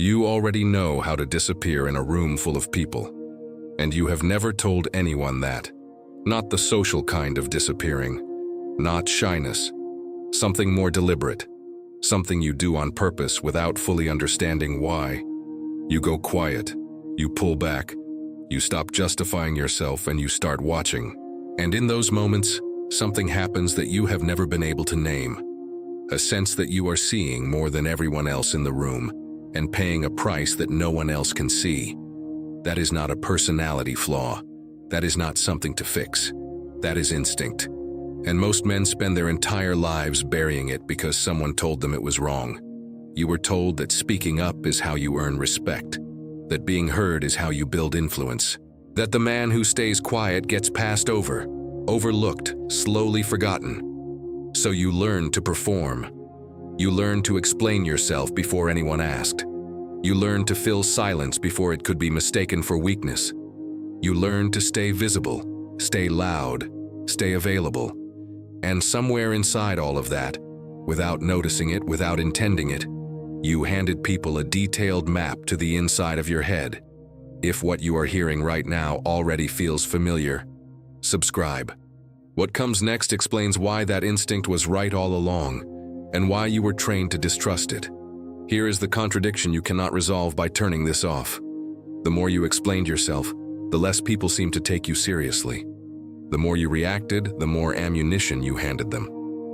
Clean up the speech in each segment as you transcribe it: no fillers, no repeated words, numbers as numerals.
You already know how to disappear in a room full of people, and you have never told anyone that. Not the social kind of disappearing, not shyness, something more deliberate, something you do on purpose without fully understanding why. You go quiet, you pull back, you stop justifying yourself and you start watching. And in those moments, something happens that you have never been able to name. A sense that you are seeing more than everyone else in the room and paying a price that no one else can see. That is not a personality flaw. That is not something to fix. That is instinct. And most men spend their entire lives burying it because someone told them it was wrong. You were told that speaking up is how you earn respect, that being heard is how you build influence, that the man who stays quiet gets passed over, overlooked, slowly forgotten. So you learn to perform. You learn to explain yourself before anyone asked. You learn to fill silence before it could be mistaken for weakness. You learn to stay visible, stay loud, stay available. And somewhere inside all of that, without noticing it, without intending it, you handed people a detailed map to the inside of your head. If what you are hearing right now already feels familiar, subscribe. What comes next explains why that instinct was right all along, and why you were trained to distrust it. Here is the contradiction you cannot resolve by turning this off. The more you explained yourself, the less people seemed to take you seriously. The more you reacted, the more ammunition you handed them.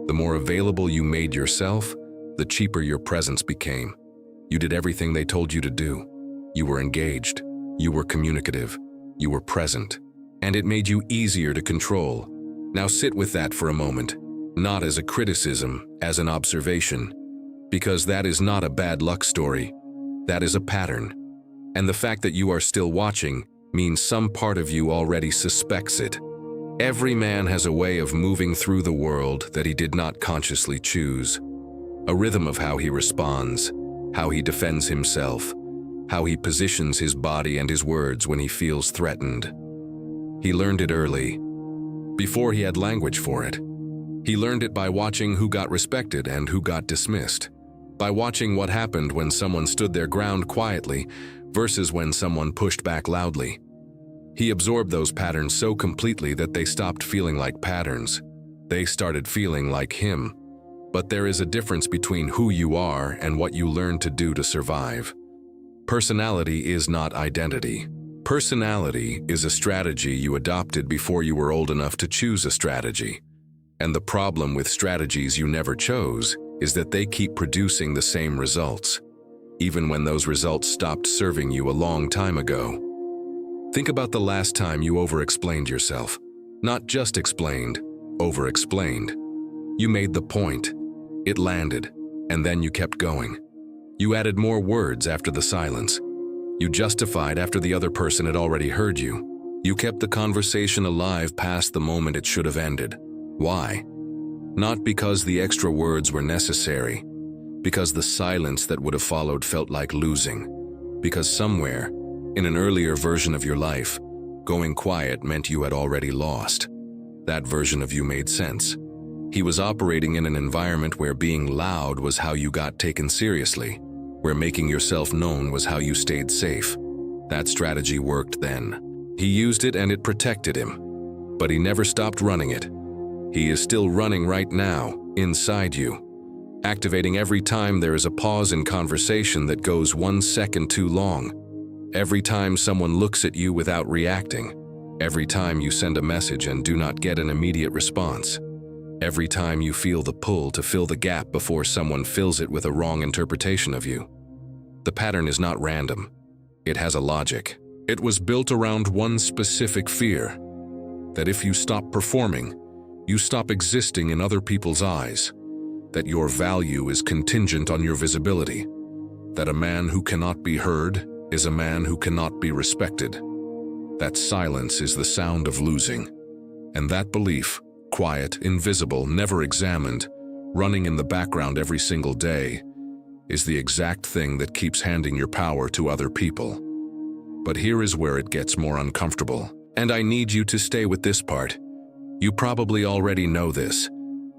The more available you made yourself, the cheaper your presence became. You did everything they told you to do. You were engaged. You were communicative. You were present. And it made you easier to control. Now sit with that for a moment, not as a criticism, as an observation, because that is not a bad luck story. That is a pattern. And the fact that you are still watching means some part of you already suspects it. Every man has a way of moving through the world that he did not consciously choose. A rhythm of how he responds, how he defends himself, how he positions his body and his words when he feels threatened. He learned it early, before he had language for it. He learned it by watching who got respected and who got dismissed, by watching what happened when someone stood their ground quietly versus when someone pushed back loudly. He absorbed those patterns so completely that they stopped feeling like patterns. They started feeling like him. But there is a difference between who you are and what you learn to do to survive. Personality is not identity. Personality is a strategy you adopted before you were old enough to choose a strategy. And the problem with strategies you never chose is that they keep producing the same results, even when those results stopped serving you a long time ago. Think about the last time you over-explained yourself. Not just explained, over-explained. You made the point. It landed, and then you kept going. You added more words after the silence. You justified after the other person had already heard you. You kept the conversation alive past the moment it should have ended. Why? Not because the extra words were necessary, because the silence that would have followed felt like losing, because somewhere, in an earlier version of your life, going quiet meant you had already lost. That version of you made sense. He was operating in an environment where being loud was how you got taken seriously, where making yourself known was how you stayed safe. That strategy worked then. He used it and it protected him. But he never stopped running it. He is still running right now, inside you, activating every time there is a pause in conversation that goes 1 second too long. Every time someone looks at you without reacting. Every time you send a message and do not get an immediate response. Every time you feel the pull to fill the gap before someone fills it with a wrong interpretation of you. The pattern is not random. It has a logic. It was built around one specific fear, that if you stop performing, you stop existing in other people's eyes, that your value is contingent on your visibility, that a man who cannot be heard is a man who cannot be respected, that silence is the sound of losing, and that belief, quiet, invisible, never examined, running in the background every single day, is the exact thing that keeps handing your power to other people. But here is where it gets more uncomfortable, and I need you to stay with this part. You probably already know this,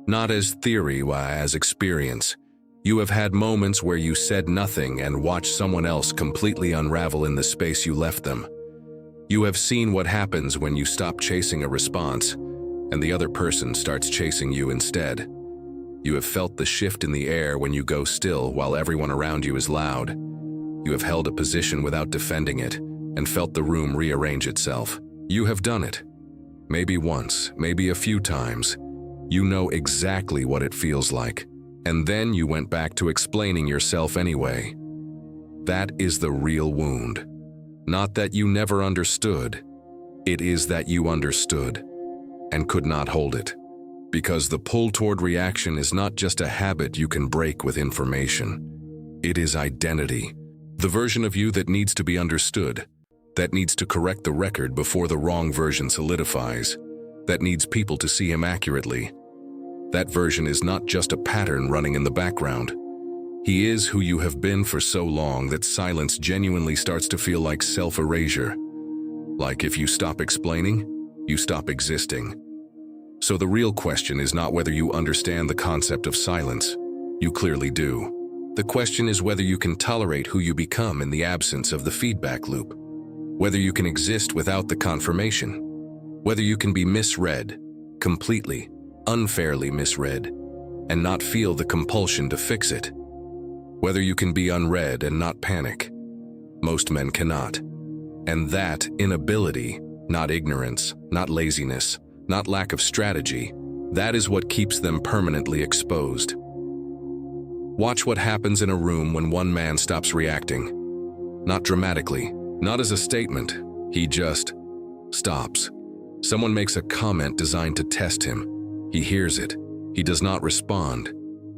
not as theory, as experience. You have had moments where you said nothing and watched someone else completely unravel in the space you left them. You have seen what happens when you stop chasing a response and the other person starts chasing you instead. You have felt the shift in the air when you go still while everyone around you is loud. You have held a position without defending it and felt the room rearrange itself. You have done it. Maybe once, maybe a few times. You know exactly what it feels like. And then you went back to explaining yourself anyway. That is the real wound. Not that you never understood. It is that you understood and could not hold it. Because the pull toward reaction is not just a habit you can break with information. It is identity. The version of you that needs to be understood, that needs to correct the record before the wrong version solidifies, that needs people to see him accurately. That version is not just a pattern running in the background. He is who you have been for so long that silence genuinely starts to feel like self-erasure. Like if you stop explaining, you stop existing. So the real question is not whether you understand the concept of silence. You clearly do. The question is whether you can tolerate who you become in the absence of the feedback loop. Whether you can exist without the confirmation. Whether you can be misread, completely, unfairly misread, and not feel the compulsion to fix it. Whether you can be unread and not panic. Most men cannot. And that inability, not ignorance, not laziness, not lack of strategy, that is what keeps them permanently exposed. Watch what happens in a room when one man stops reacting. Not dramatically, not as a statement, he just stops. Someone makes a comment designed to test him. He hears it. He does not respond.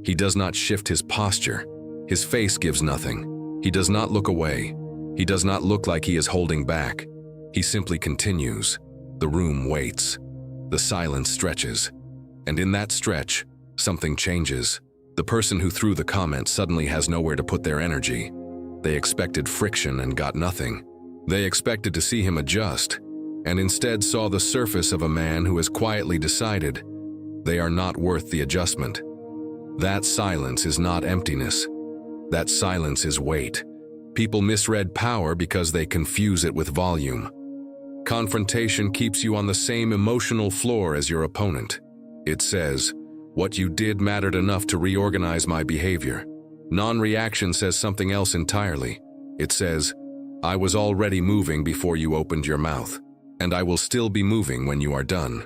He does not shift his posture. His face gives nothing. He does not look away. He does not look like he is holding back. He simply continues. The room waits. The silence stretches. And in that stretch, something changes. The person who threw the comment suddenly has nowhere to put their energy. They expected friction and got nothing. They expected to see him adjust, and instead saw the surface of a man who has quietly decided they are not worth the adjustment. That silence is not emptiness. That silence is weight. People misread power because they confuse it with volume. Confrontation keeps you on the same emotional floor as your opponent. It says, what you did mattered enough to reorganize my behavior. Non-reaction says something else entirely. It says, I was already moving before you opened your mouth, and I will still be moving when you are done.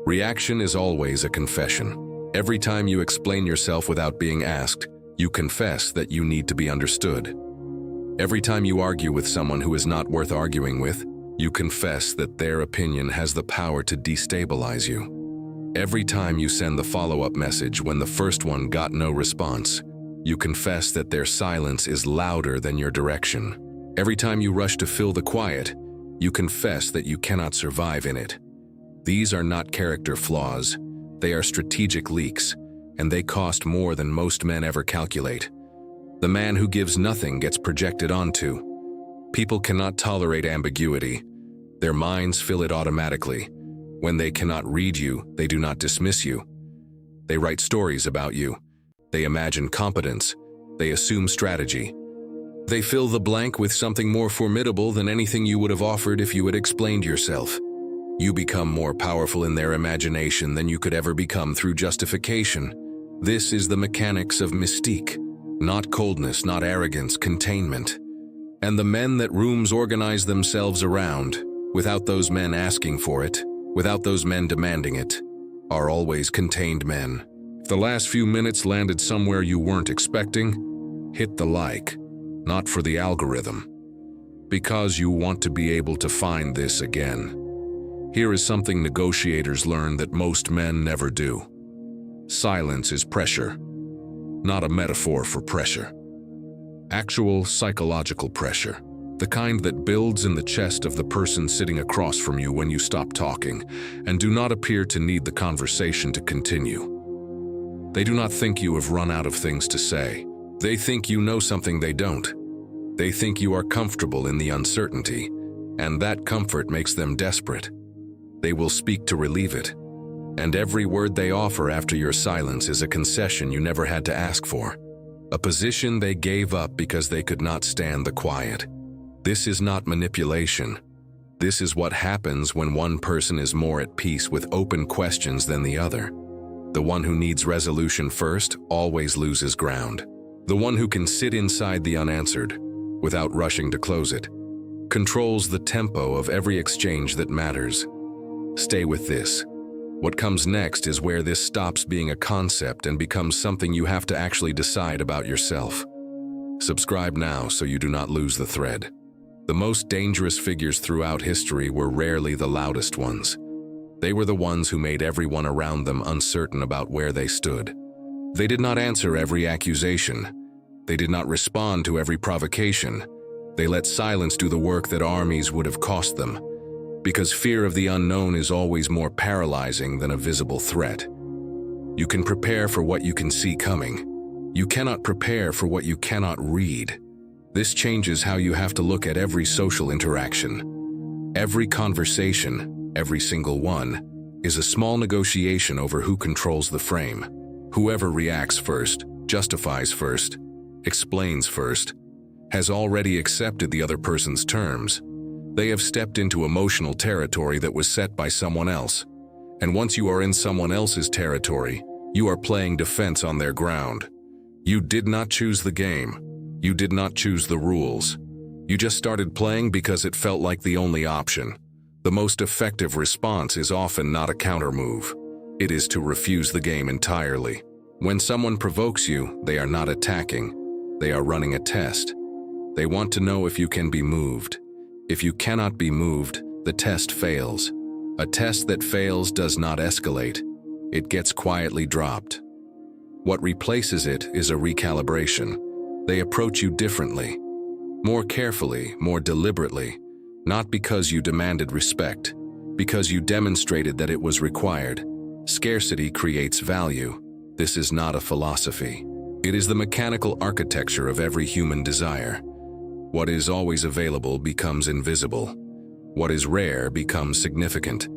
Reaction is always a confession. Every time you explain yourself without being asked, you confess that you need to be understood. Every time you argue with someone who is not worth arguing with, you confess that their opinion has the power to destabilize you. Every time you send the follow-up message when the first one got no response, you confess that their silence is louder than your direction. Every time you rush to fill the quiet, you confess that you cannot survive in it. These are not character flaws, they are strategic leaks, and they cost more than most men ever calculate. The man who gives nothing gets projected onto. People cannot tolerate ambiguity. Their minds fill it automatically. When they cannot read you, they do not dismiss you. They write stories about you. They imagine competence. They assume strategy. They fill the blank with something more formidable than anything you would have offered if you had explained yourself. You become more powerful in their imagination than you could ever become through justification. This is the mechanics of mystique. Not coldness, not arrogance, containment. And the men that rooms organize themselves around, without those men asking for it, without those men demanding it, are always contained men. If the last few minutes landed somewhere you weren't expecting, hit the like, not for the algorithm, because you want to be able to find this again. Here is something negotiators learn that most men never do. Silence is pressure, not a metaphor for pressure. Actual psychological pressure, the kind that builds in the chest of the person sitting across from you when you stop talking and do not appear to need the conversation to continue. They do not think you have run out of things to say. They think you know something they don't. They think you are comfortable in the uncertainty, and that comfort makes them desperate. They will speak to relieve it, and every word they offer after your silence is a concession you never had to ask for. a position they gave up because they could not stand the quiet. This is not manipulation. This is what happens when one person is more at peace with open questions than the other. The one who needs resolution first always loses ground. The one who can sit inside the unanswered, without rushing to close it, controls the tempo of every exchange that matters. Stay with this. What comes next is where this stops being a concept and becomes something you have to actually decide about yourself. Subscribe now so you do not lose the thread. The most dangerous figures throughout history were rarely the loudest ones. They were the ones who made everyone around them uncertain about where they stood. They did not answer every accusation. They did not respond to every provocation. They let silence do the work that armies would have cost them. Because fear of the unknown is always more paralyzing than a visible threat. You can prepare for what you can see coming. You cannot prepare for what you cannot read. This changes how you have to look at every social interaction. Every conversation, every single one, is a small negotiation over who controls the frame. Whoever reacts first, justifies first, explains first, has already accepted the other person's terms. They have stepped into emotional territory that was set by someone else. And once you are in someone else's territory, you are playing defense on their ground. You did not choose the game. You did not choose the rules. You just started playing because it felt like the only option. The most effective response is often not a counter move. It is to refuse the game entirely. When someone provokes you, they are not attacking. They are running a test. They want to know if you can be moved. If you cannot be moved, the test fails. A test that fails does not escalate. It gets quietly dropped. What replaces it is a recalibration. They approach you differently, more carefully, more deliberately, not because you demanded respect, because you demonstrated that it was required. Scarcity creates value. This is not a philosophy. It is the mechanical architecture of every human desire. What is always available becomes invisible. What is rare becomes significant.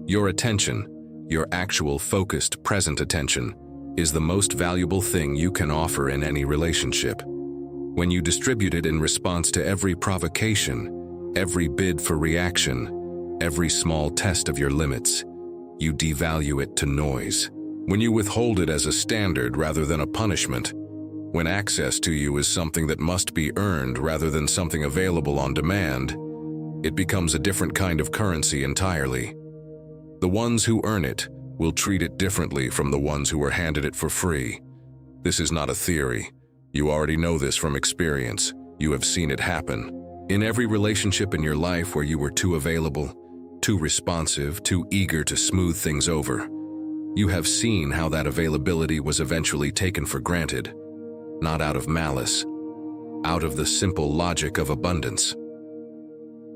Your attention, your actual focused present attention, is the most valuable thing you can offer in any relationship. When you distribute it in response to every provocation, every bid for reaction, every small test of your limits, you devalue it to noise. When you withhold it as a standard rather than a punishment, when access to you is something that must be earned rather than something available on demand, it becomes a different kind of currency entirely. The ones who earn it will treat it differently from the ones who were handed it for free. This is not a theory. You already know this from experience. You have seen it happen. In every relationship in your life where you were too available, too responsive, too eager to smooth things over, you have seen how that availability was eventually taken for granted, not out of malice, out of the simple logic of abundance.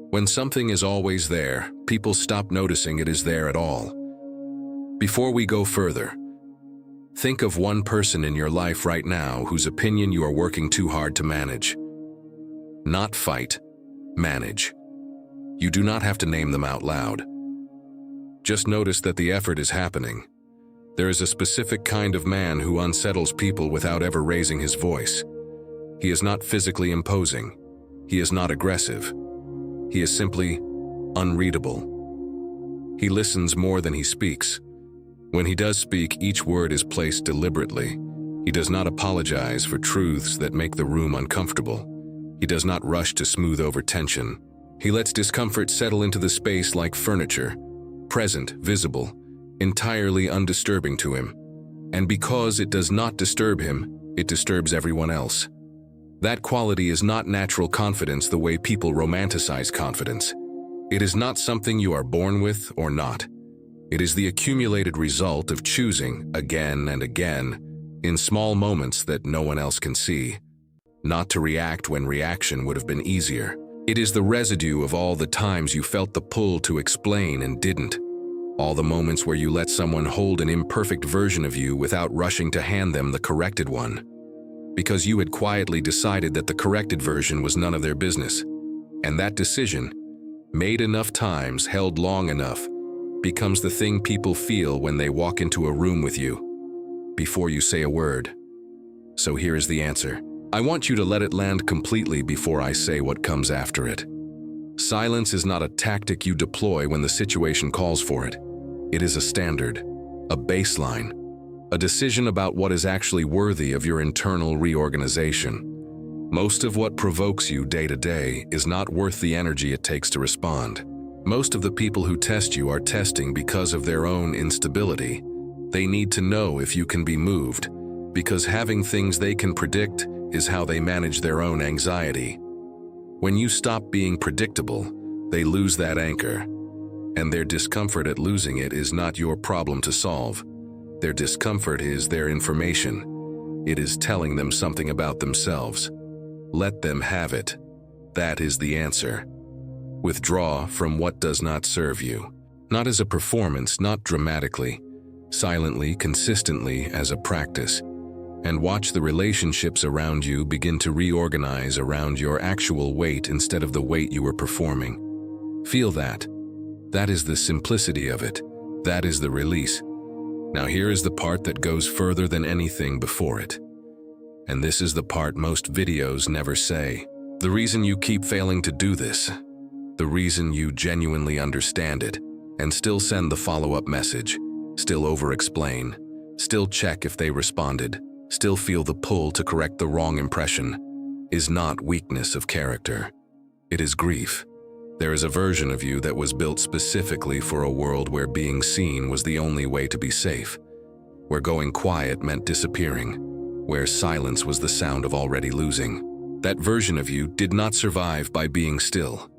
When something is always there, people stop noticing it is there at all. Before we go further, think of one person in your life right now whose opinion you are working too hard to manage. Not fight, manage. You do not have to name them out loud. Just notice that the effort is happening. There is a specific kind of man who unsettles people without ever raising his voice. He is not physically imposing. He is not aggressive. He is simply unreadable. He listens more than he speaks. When he does speak, each word is placed deliberately. He does not apologize for truths that make the room uncomfortable. He does not rush to smooth over tension. He lets discomfort settle into the space like furniture, present, visible, entirely undisturbing to him. And because it does not disturb him, it disturbs everyone else. That quality is not natural confidence the way people romanticize confidence. It is not something you are born with or not. It is the accumulated result of choosing, again and again, in small moments that no one else can see, not to react when reaction would have been easier. It is the residue of all the times you felt the pull to explain and didn't. All the moments where you let someone hold an imperfect version of you without rushing to hand them the corrected one, because you had quietly decided that the corrected version was none of their business. And that decision, made enough times, held long enough, becomes the thing people feel when they walk into a room with you. Before you say a word, So here is the answer. I want you to let it land completely before I say what comes after it. Silence is not a tactic you deploy when the situation calls for it. It is a standard, a baseline, a decision about what is actually worthy of your internal reorganization. Most of what provokes you day to day is not worth the energy it takes to respond. Most of the people who test you are testing because of their own instability. They need to know if you can be moved, because having things they can predict is how they manage their own anxiety. When you stop being predictable, they lose that anchor, and their discomfort at losing it is not your problem to solve. Their discomfort is their information. It is telling them something about themselves. Let them have it. That is the answer. Withdraw from what does not serve you. Not as a performance, not dramatically, silently, consistently as a practice. And watch the relationships around you begin to reorganize around your actual weight instead of the weight you were performing. Feel that. That is the simplicity of it. That is the release. Now here is the part that goes further than anything before it. And this is the part most videos never say. The reason you keep failing to do this, the reason you genuinely understand it, and still send the follow-up message, still over-explain, still check if they responded, still feel the pull to correct the wrong impression, is not weakness of character. It is grief. There is a version of you that was built specifically for a world where being seen was the only way to be safe, where going quiet meant disappearing, where silence was the sound of already losing. That version of you did not survive by being still.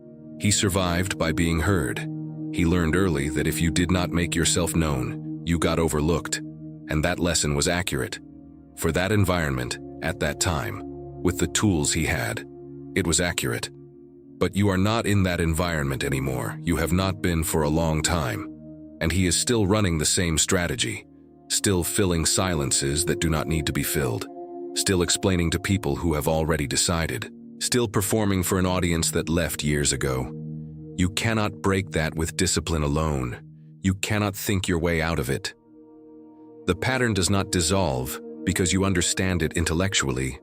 He survived by being heard. He learned early that if you did not make yourself known, you got overlooked, and that lesson was accurate. For that environment, at that time, with the tools he had, it was accurate. But you are not in that environment anymore. You have not been for a long time. And he is still running the same strategy, still filling silences that do not need to be filled, still explaining to people who have already decided, still performing for an audience that left years ago. You cannot break that with discipline alone. You cannot think your way out of it. The pattern does not dissolve because you understand it intellectually.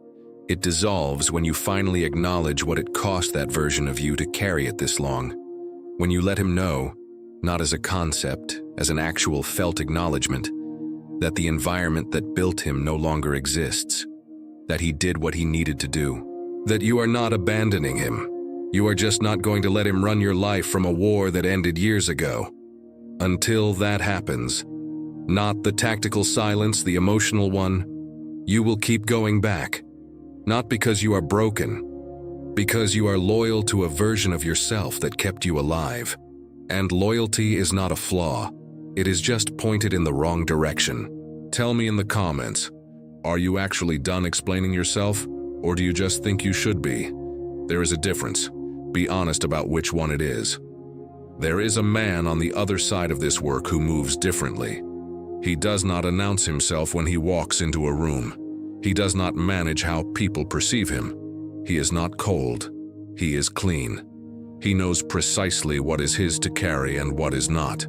It dissolves when you finally acknowledge what it cost that version of you to carry it this long. When you let him know, not as a concept, as an actual felt acknowledgement, that the environment that built him no longer exists, that he did what he needed to do, that you are not abandoning him. You are just not going to let him run your life from a war that ended years ago. Until that happens, not the tactical silence, the emotional one, you will keep going back. Not because you are broken, because you are loyal to a version of yourself that kept you alive. And loyalty is not a flaw. It is just pointed in the wrong direction. Tell me in the comments, are you actually done explaining yourself, or do you just think you should be? There is a difference. Be honest about which one it is. There is a man on the other side of this work who moves differently. He does not announce himself when he walks into a room. He does not manage how people perceive him. He is not cold. He is clean. He knows precisely what is his to carry and what is not.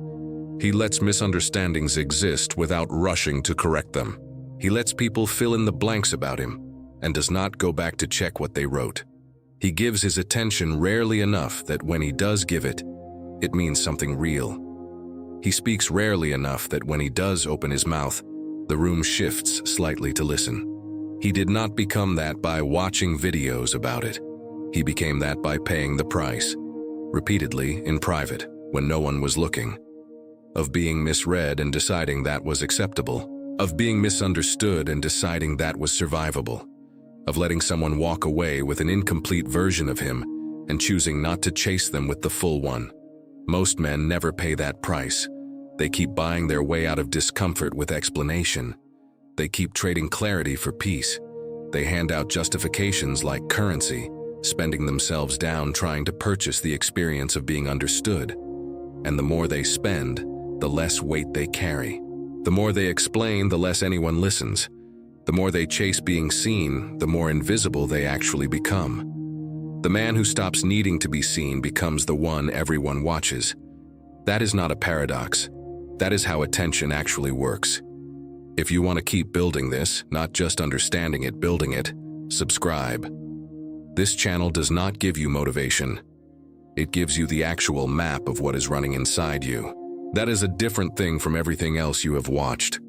He lets misunderstandings exist without rushing to correct them. He lets people fill in the blanks about him and does not go back to check what they wrote. He gives his attention rarely enough that when he does give it, it means something real. He speaks rarely enough that when he does open his mouth, the room shifts slightly to listen. He did not become that by watching videos about it. He became that by paying the price, repeatedly in private, when no one was looking. Of being misread and deciding that was acceptable. Of being misunderstood and deciding that was survivable. Of letting someone walk away with an incomplete version of him and choosing not to chase them with the full one. Most men never pay that price. They keep buying their way out of discomfort with explanation. They keep trading clarity for peace. They hand out justifications like currency, spending themselves down trying to purchase the experience of being understood. And the more they spend, the less weight they carry. The more they explain, the less anyone listens. The more they chase being seen, the more invisible they actually become. The man who stops needing to be seen becomes the one everyone watches. That is not a paradox. That is how attention actually works. If you want to keep building this, not just understanding it, building it, subscribe. This channel does not give you motivation. It gives you the actual map of what is running inside you. That is a different thing from everything else you have watched.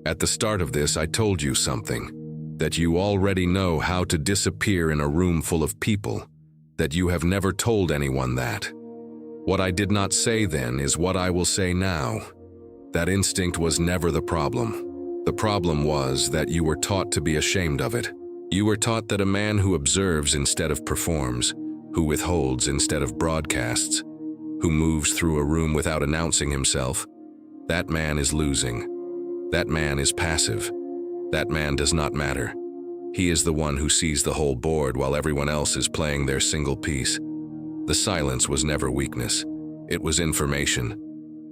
At the start of this, I told you something. That you already know how to disappear in a room full of people. That you have never told anyone that. What I did not say then is what I will say now. That instinct was never the problem. The problem was that you were taught to be ashamed of it. You were taught that a man who observes instead of performs, who withholds instead of broadcasts, who moves through a room without announcing himself, that man is losing. That man is passive. That man does not matter. He is the one who sees the whole board while everyone else is playing their single piece. The silence was never weakness. It was information.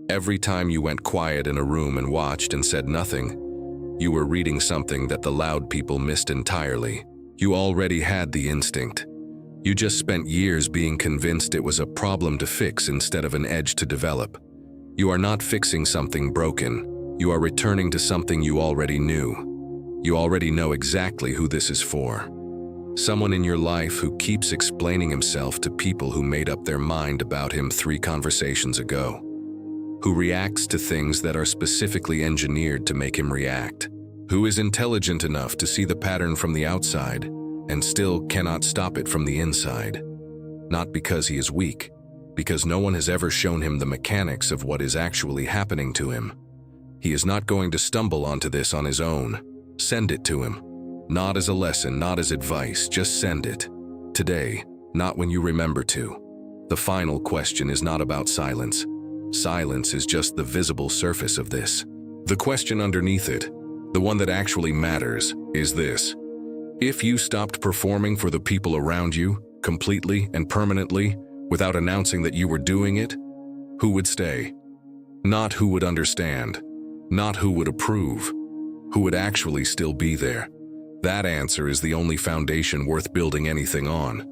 Every time you went quiet in a room and watched and said nothing, you were reading something that the loud people missed entirely. You already had the instinct. You just spent years being convinced it was a problem to fix instead of an edge to develop. You are not fixing something broken. You are returning to something you already knew. You already know exactly who this is for. Someone in your life who keeps explaining himself to people who made up their mind about him 3 conversations ago. Who reacts to things that are specifically engineered to make him react. Who is intelligent enough to see the pattern from the outside and still cannot stop it from the inside. Not because he is weak, because no one has ever shown him the mechanics of what is actually happening to him. He is not going to stumble onto this on his own. Send it to him. Not as a lesson, not as advice, just send it. Today, not when you remember to. The final question is not about silence. Silence is just the visible surface of this. The question underneath it, the one that actually matters, is this. If you stopped performing for the people around you, completely and permanently, without announcing that you were doing it, who would stay? Not who would understand, not who would approve, who would actually still be there. That answer is the only foundation worth building anything on.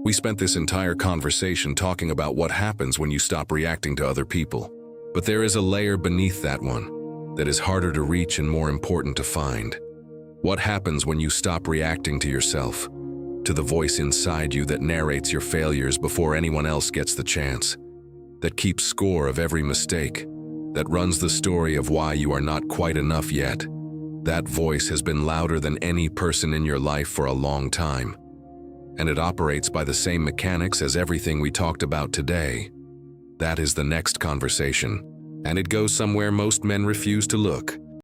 We spent this entire conversation talking about what happens when you stop reacting to other people. But there is a layer beneath that one that is harder to reach and more important to find. What happens when you stop reacting to yourself, to the voice inside you that narrates your failures before anyone else gets the chance, that keeps score of every mistake, that runs the story of why you are not quite enough yet? That voice has been louder than any person in your life for a long time. And it operates by the same mechanics as everything we talked about today. That is the next conversation. And it goes somewhere most men refuse to look.